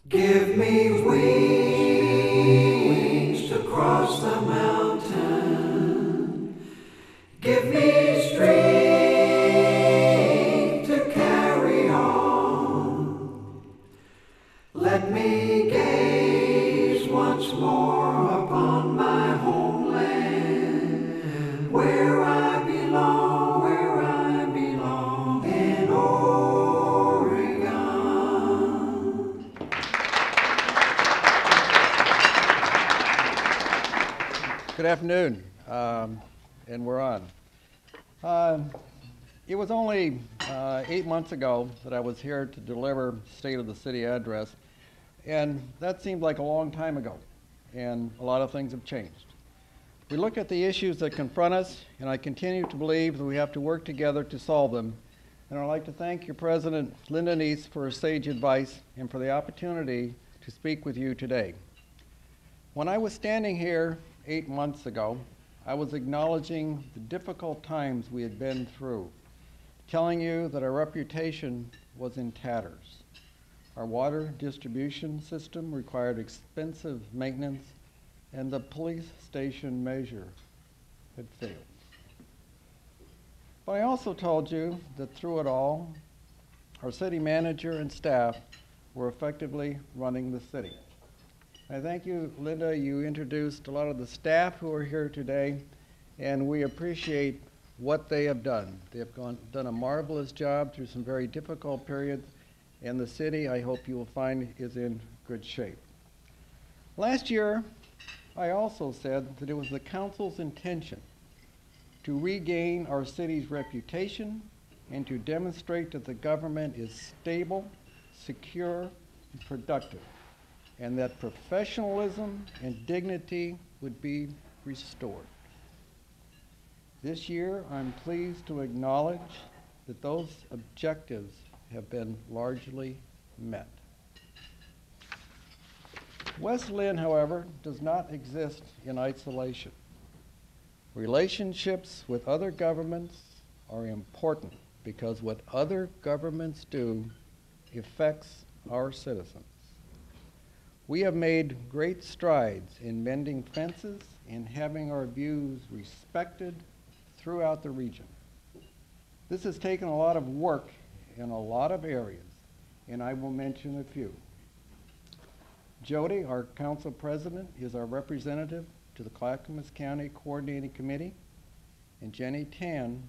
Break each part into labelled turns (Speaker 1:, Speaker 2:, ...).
Speaker 1: Give me wings to cross the mountain. Give me strength to carry on. Let me gaze once more upon my homeland, where I belong, in Oregon.
Speaker 2: Good afternoon, and we're on. It was only 8 months ago that I was here to deliver State of the City address, and that seemed like a long time ago, and a lot of things have changed. We look at the issues that confront us, and I continue to believe that we have to work together to solve them, and I'd like to thank your President, Linn, for her sage advice and for the opportunity to speak with you today. When I was standing here 8 months ago, I was acknowledging the difficult times we had been through, telling you that our reputation was in tatters. Our water distribution system required expensive maintenance, and the police station measure had failed. But I also told you that through it all, our city manager and staff were effectively running the city. I thank you, Linda. You introduced a lot of the staff who are here today, and we appreciate what they have done. They have done a marvelous job through some very difficult periods, and the city, I hope you will find, is in good shape. Last year, I also said that it was the council's intention to regain our city's reputation and to demonstrate that the government is stable, secure, and productive, and that professionalism and dignity would be restored. This year, I'm pleased to acknowledge that those objectives have been largely met. West Linn, however, does not exist in isolation. Relationships with other governments are important because what other governments do affects our citizens. We have made great strides in mending fences and having our views respected throughout the region. This has taken a lot of work in a lot of areas, and I will mention a few. Jody, our council president, is our representative to the Clackamas County Coordinating Committee, and Jenny Tan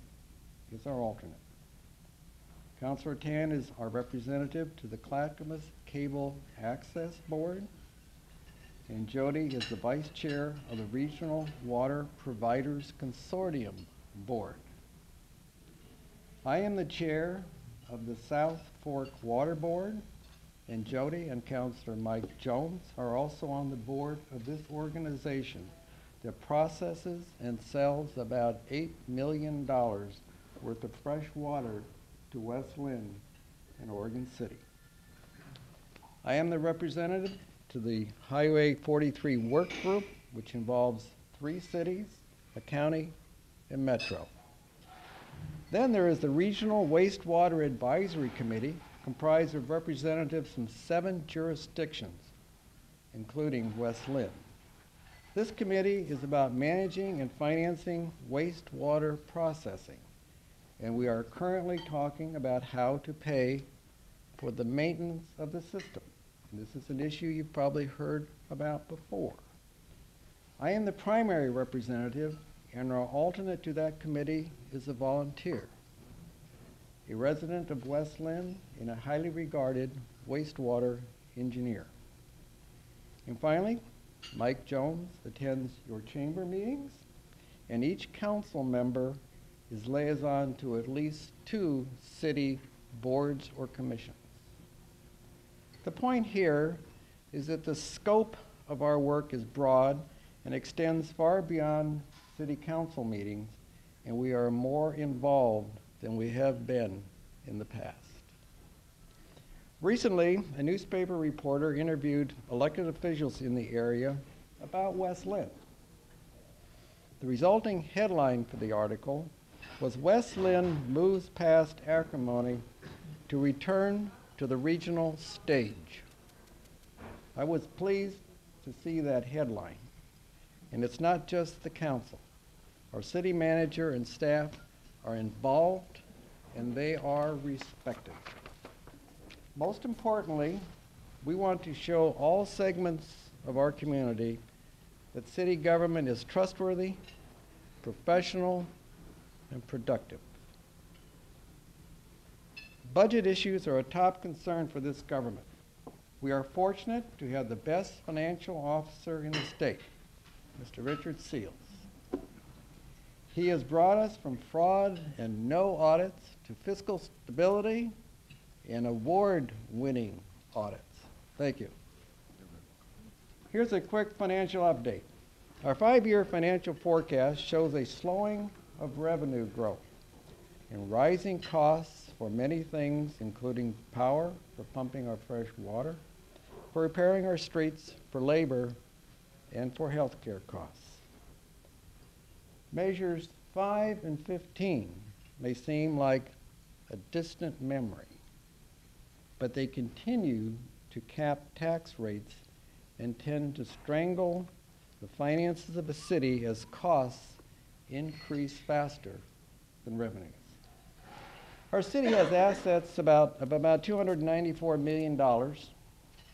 Speaker 2: is our alternate. Councilor Tan is our representative to the Clackamas Cable Access Board, and Jody is the vice chair of the Regional Water Providers Consortium Board. I am the chair of the South Fork Water Board, and Jody and Councilor Mike Jones are also on the board of this organization that processes and sells about $8 million worth of fresh water to West Linn and Oregon City. I am the representative to the Highway 43 Work Group, which involves 3 cities, a county, and metro. Then there is the Regional Wastewater Advisory Committee, comprised of representatives from 7 jurisdictions, including West Linn. This committee is about managing and financing wastewater processing, and we are currently talking about how to pay for the maintenance of the system. And this is an issue you've probably heard about before. I am the primary representative, and our alternate to that committee is a volunteer, a resident of West Linn and a highly regarded wastewater engineer. And finally, Mike Jones attends your chamber meetings, and each council member is liaison to at least 2 city boards or commissions. The point here is that the scope of our work is broad and extends far beyond city council meetings, and we are more involved than we have been in the past. Recently, a newspaper reporter interviewed elected officials in the area about West Linn. The resulting headline for the article was "West Linn Moves Past Acrimony to Return to the Regional Stage." I was pleased to see that headline. And it's not just the council. Our city manager and staff are involved and they are respected. Most importantly, we want to show all segments of our community that city government is trustworthy, professional, and productive. Budget issues are a top concern for this government. We are fortunate to have the best financial officer in the state, Mr. Richard Seals. He has brought us from fraud and no audits to fiscal stability and award-winning audits. Thank you. Here's a quick financial update. Our 5-year financial forecast shows a slowing of revenue growth and rising costs for many things, including power for pumping our fresh water, for repairing our streets, for labor, and for health care costs. Measures 5 and 15 may seem like a distant memory, but they continue to cap tax rates and tend to strangle the finances of a city as costs increase faster than revenues. Our city has assets of about $294 million.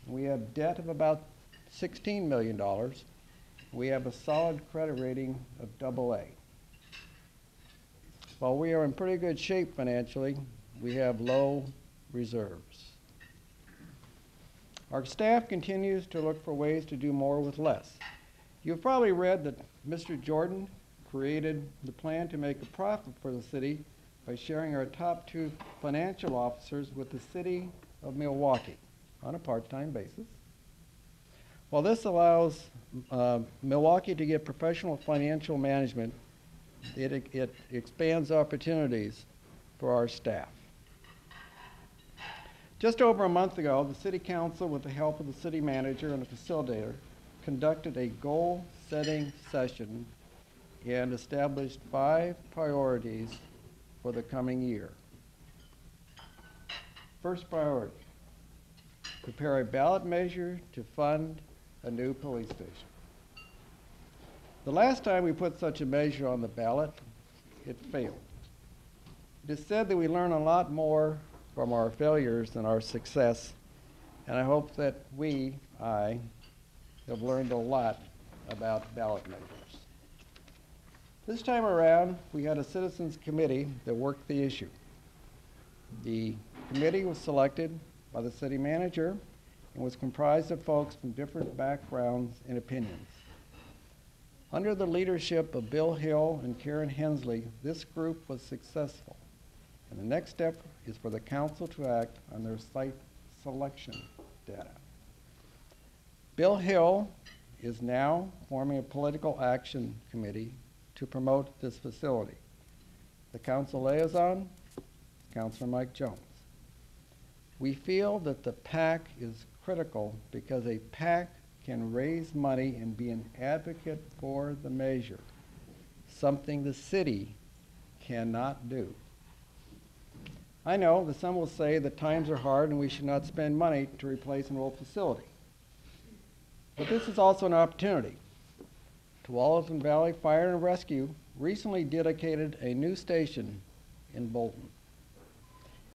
Speaker 2: We have debt of about $16 million. We have a solid credit rating of AA. While we are in pretty good shape financially, we have low reserves. Our staff continues to look for ways to do more with less. You've probably read that Mr. Jordan created the plan to make a profit for the city by sharing our top 2 financial officers with the city of Milwaukee on a part-time basis. While this allows Milwaukee to get professional financial management, it expands opportunities for our staff. Just over a month ago, the City Council, with the help of the city manager and a facilitator, conducted a goal-setting session and established 5 priorities for the coming year. First priority, prepare a ballot measure to fund a new police station. The last time we put such a measure on the ballot, it failed. It is said that we learn a lot more from our failures than our success, and I hope that I, have learned a lot about ballot measures. This time around, we had a citizens committee that worked the issue. The committee was selected by the city manager and was comprised of folks from different backgrounds and opinions. Under the leadership of Bill Hill and Karen Hensley, this group was successful. And the next step is for the council to act on their site selection data. Bill Hill is now forming a political action committee to promote this facility. The council liaison, Councilor Mike Jones. We feel that the PAC is critical because a PAC can raise money and be an advocate for the measure, something the city cannot do. I know that some will say that times are hard and we should not spend money to replace an old facility. But this is also an opportunity. Tualatin Valley Fire and Rescue recently dedicated a new station in Bolton.